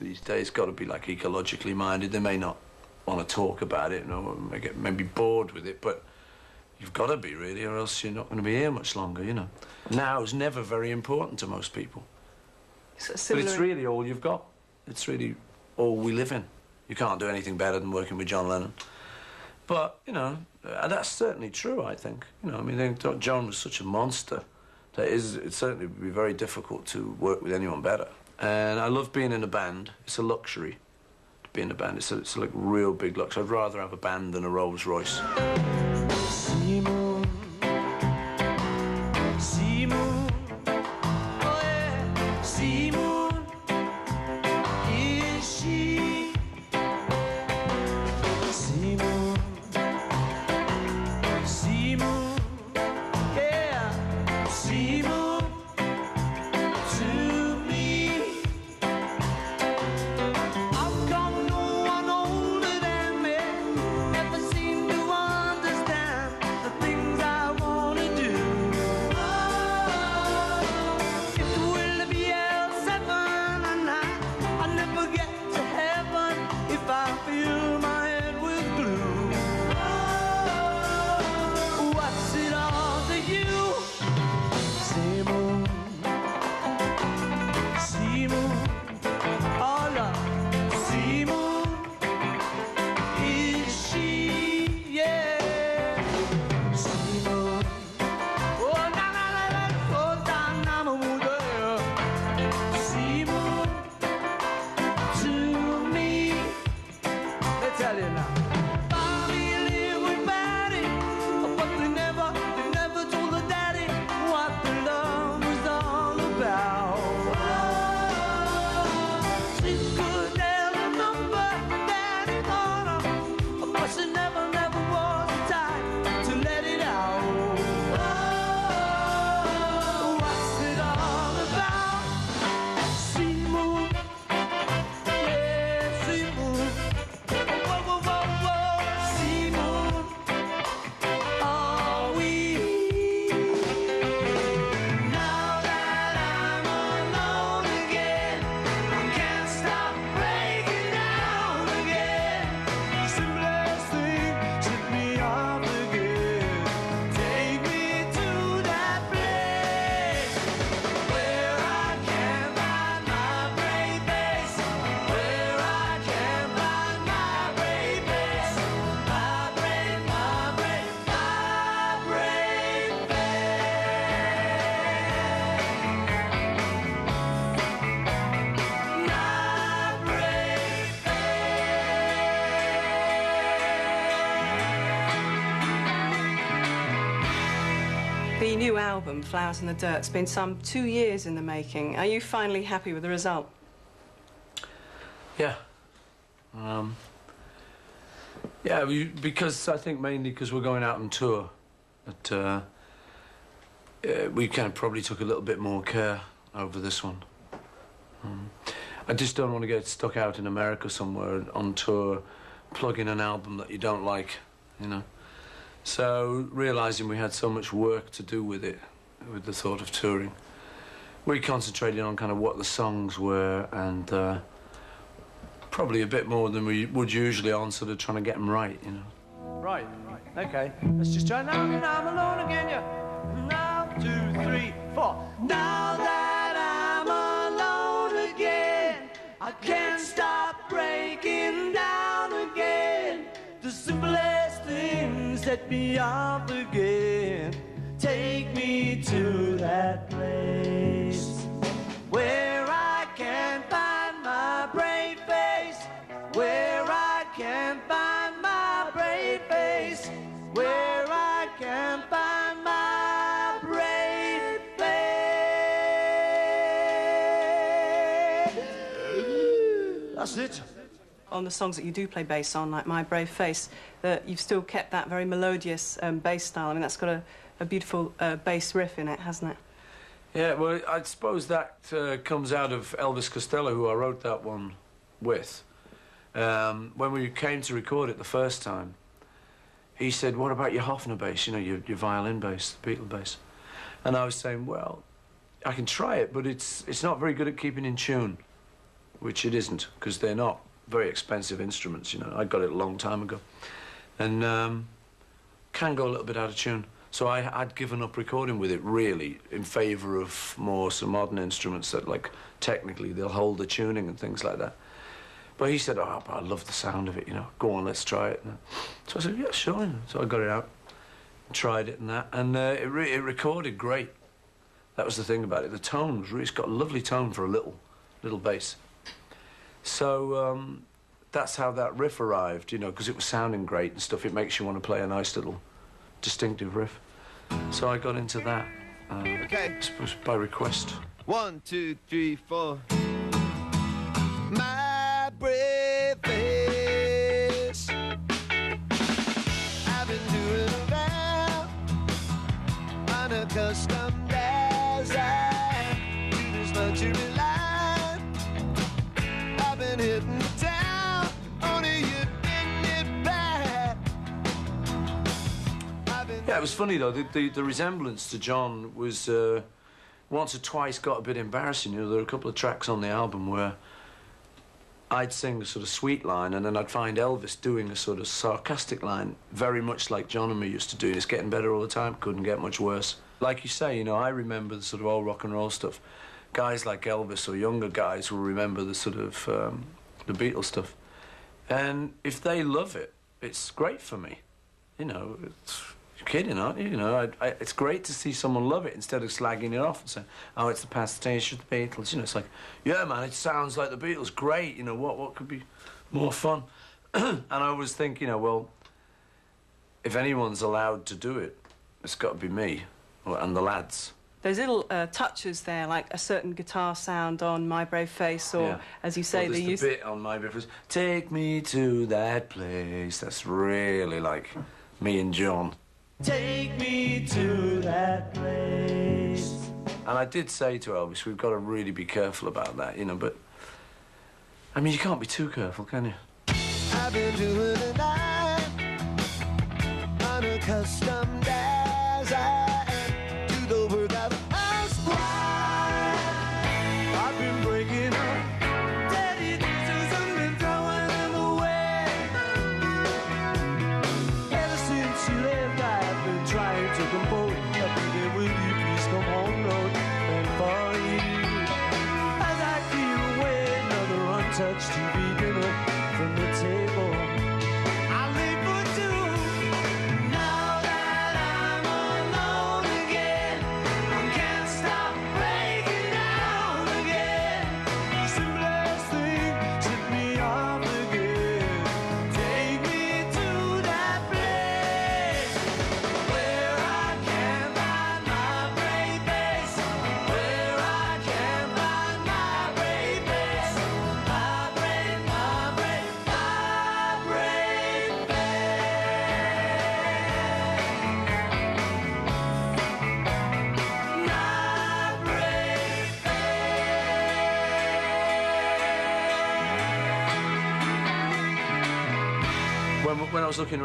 these days got to be like ecologically minded. They may not want to talk about it, maybe bored with it, but you've got to be, really, or else you're not going to be here much longer, you know. Now is never very important to most people. But it's really all you've got. It's really all we live in. You can't do anything better than working with John Lennon. But, you know, that's certainly true, I think. You know, I mean, John was such a monster that it certainly would be very difficult to work with anyone better. And I love being in a band. It's a luxury to be in a band. It's like real big luxury. I'd rather have a band than a Rolls Royce. Simon, Simon, oh yeah, Simon, is she? Simon, Simon, yeah, Simon, to me. I've got no one older than me, never seemed to understand the things I want to do. Oh, if the will be L7 and I never get to heaven if I fill my head with glue. Oh, what's it all to you? Simon, Simon, oh Lord, Simon, is she? Yeah, Simon. Oh, na na na na, oh, na na na na, Simon, to me. Let's tell you now. Bobby lived with Patty, but they never told the daddy what the love was all about. She could never remember Daddy called her, but she never was the type to let it out. Oh, what's it all about? Simon, yeah, Simon. Whoa, whoa, whoa, whoa, Simon. Are we? Now that I'm alone again, I can't stop breaking down again. The simplest thing set me off again. Take me to that place where I can find my brave face, where I can find my brave face, my brave face. The new album, Flowers in the Dirt, has been some 2 years in the making. Are you finally happy with the result? Yeah. Yeah, because I think mainly because we're going out on tour, that we kind of probably took a little bit more care over this one. I just don't want to get stuck out in America somewhere on tour, plugging an album that you don't like, you know. So, realising we had so much work to do with it, with the thought of touring, we concentrated on kind of what the songs were and probably a bit more than we would usually on sort of trying to get them right, you know. Right, okay. Let's just try now. I'm alone again, yeah. 1, 2, 3, 4. Now that I'm alone again, I can't stop breaking down again. The simplest things set me off again. Take me to that place where I can find my brave face, where I can find my brave face, where I can find my brave face. That's it. On the songs that you do play bass on, like My Brave Face, that you've still kept that very melodious bass style. I mean, that's got a beautiful bass riff in it, hasn't it? Yeah, well, I suppose that comes out of Elvis Costello, who I wrote that one with. When we came to record it the first time, he said, what about your Hofner bass, you know, your violin bass, the Beatle bass? And I was saying, well, I can try it, but it's not very good at keeping in tune. which it isn't, because they're not very expensive instruments, you know. I got it a long time ago. And can go a little bit out of tune. So I'd given up recording with it, really, in favour of more some modern instruments that, like, technically they'll hold the tuning and things like that. But he said, oh, but I love the sound of it, you know. Go on, let's try it. So I said, yeah, sure. You know. So I got it out, tried it and that, and it recorded great. That was the thing about it. The tone was really, it's got a lovely tone for a little bass. So that's how that riff arrived, you know, because it was sounding great and stuff. It makes you want to play a nice little distinctive riff. So I got into that, Okay. I suppose by request. 1, 2, 3, 4. My brave face, I've been doing well, unaccustomed as I do this luxury life. I've been hitting the town, only you didn't it back. Yeah, it was funny though. The resemblance to John was once or twice got a bit embarrassing. You know, there were a couple of tracks on the album where I'd sing a sort of sweet line, and then I'd find Elvis doing a sort of sarcastic line, very much like John and me used to do. It's getting better all the time. Couldn't get much worse. Like you say, you know, I remember the sort of old rock and roll stuff. Guys like Elvis or younger guys will remember the sort of the Beatles stuff. And if they love it, it's great for me. You know, you're kidding, aren't you? You know, it's great to see someone love it instead of slagging it off and saying, oh, it's the pastiche of the Beatles. You know, it's like, yeah, man, it sounds like the Beatles. Great. You know, what could be more fun? And I always think, you know, well, if anyone's allowed to do it, it's got to be me and the lads. Those little touches there, like a certain guitar sound on My Brave Face, or, Yeah. as you say, well, they there's use... the bit on My Brave Face, take me to that place. That's really like me and John. Take me to that place. And I did say to Elvis, we've got to really be careful about that, you know, but... I mean, you can't be too careful, can you? I've been doing it now, unaccustomed as I am to the work of a housewife. I've been breaking up daddy dishes and been throwing them away. Ever since she left, I've been trying to compose. Pleading, will you please come home, Lord, and for you. As I clear away another untouched TV dinner from the table, I leave for two. Now that I'm alone again, I can't stop breaking down again. The simplest thing set me off again. Take me to that place where I can find my brave face. Where I can find my brave face. My brave, my brave, my brave When I was looking around